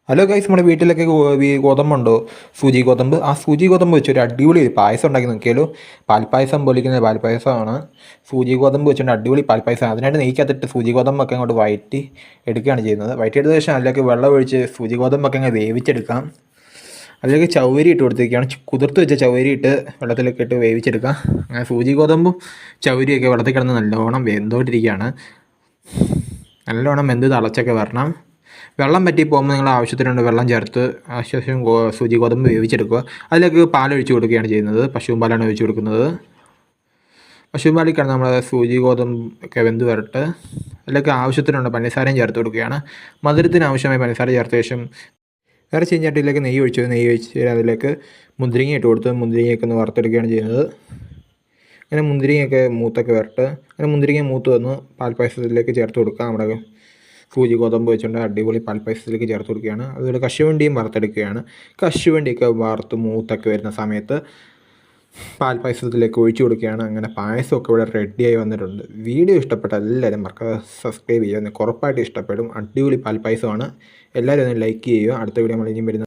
Hello guys, നമ്മുടെ വീട്ടിലൊക്കെ ഗോതമ്പുണ്ടോ? സൂചി ഗോതമ്പ്. ആ സൂചി ഗോതമ്പ് വെച്ചൊരു അടിപൊളി പായസം ഉണ്ടാക്കി നോക്കിയാലോ. പാൽപ്പായസം പോലിരിക്കുന്ന പാൽപ്പായസമാണ്. സൂചി ഗോതമ്പ് വെച്ചുകൊണ്ട് അടിപൊളി പാൽപ്പായസം. അതിനായിട്ട് നെയ്ക്കകത്തിട്ട് സൂചി ഗോതമ്പൊക്കെ അങ്ങോട്ട് വഴറ്റി എടുക്കുകയാണ് ചെയ്യുന്നത്. വഴറ്റിയെടുത്ത ശേഷം അതിലേക്ക് വെള്ളം ഒഴിച്ച് സൂചി ഗോതമ്പൊക്കെ അങ്ങ് വേവിച്ചെടുക്കാം. അതിലേക്ക് ചവ്വരി ഇട്ട് കൊടുത്തിരിക്കുകയാണ്. കുതിർത്ത് വെച്ച ചവ്വരി ഇട്ട് വെള്ളത്തിലേക്ക് ഇട്ട് വേവിച്ചെടുക്കാം. അങ്ങനെ സൂചി ഗോതമ്പും ചവ്വരിയൊക്കെ വെള്ളത്തിൽ കിടന്ന് നല്ലോണം വെന്തോണ്ടിരിക്കുകയാണ്. നല്ലോണം വെന്ത് തിളച്ചൊക്കെ വരണം. വെള്ളം പറ്റി പോകുമ്പോൾ നിങ്ങൾ ആവശ്യത്തിനുണ്ട് വെള്ളം ചേർത്ത് ശേഷം സൂചി ഗോതമ്പ് വേവിച്ചെടുക്കുക. അതിലേക്ക് പാലൊഴിച്ച് കൊടുക്കുകയാണ് ചെയ്യുന്നത്. പശുവും പാലാണ് ഒഴിച്ച് കൊടുക്കുന്നത്. പശുവും പാലിൽ കിടന്ന് നമ്മൾ സൂചി ഗോതമ്പ് ഒക്കെ വെന്ത് വരട്ട്. അതിലേക്ക് ആവശ്യത്തിനുണ്ട് പഞ്ചസാരയും ചേർത്ത് കൊടുക്കുകയാണ്. മധുരത്തിന് ആവശ്യമായ പഞ്ചസാര ചേർത്ത ശേഷം വേറെ ചീഞ്ചട്ടിയിലേക്ക് നെയ്യ് ഒഴിച്ച് അതിലേക്ക് മുന്തിരിങ്ങ ഇട്ട് കൊടുത്ത് മുന്തിരിങ്ങയൊക്കെ ഒന്ന് വറുത്തെടുക്കുകയാണ് ചെയ്യുന്നത്. അങ്ങനെ മുന്തിരിങ്ങയൊക്കെ മൂത്തൊക്കെ വരട്ട്. അങ്ങനെ മുന്തിരിങ്ങ മൂത്ത് വന്ന് പാൽപ്പായസത്തിലേക്ക് ചേർത്ത് കൊടുക്കുക. നമ്മുടെ സൂചി ഗോതമ്പ് വെച്ചുകൊണ്ട് അടിപൊളി പാൽപ്പായസത്തിലേക്ക് ചേർത്ത് കൊടുക്കുകയാണ്. അതുപോലെ കശുവണ്ടിയും വറുത്തെടുക്കുകയാണ്. കശുവണ്ടിയൊക്കെ വറുത്ത് മൂത്തൊക്കെ വരുന്ന സമയത്ത് പാൽപ്പായസത്തിലേക്ക് ഒഴിച്ചു കൊടുക്കുകയാണ്. അങ്ങനെ പായസമൊക്കെ ഇവിടെ റെഡിയായി വന്നിട്ടുണ്ട്. വീഡിയോ ഇഷ്ടപ്പെട്ട എല്ലാവരും മറക്കാതെ സബ്സ്ക്രൈബ് ചെയ്യുക. ഉറപ്പായിട്ട് ഇഷ്ടപ്പെടും. അടിപൊളി പാൽപ്പായസമാണ്. എല്ലാവരും ഒന്ന് ലൈക്ക് ചെയ്യുക. അടുത്ത വീഡിയോ നമ്മൾ ഇനിയും വരുന്ന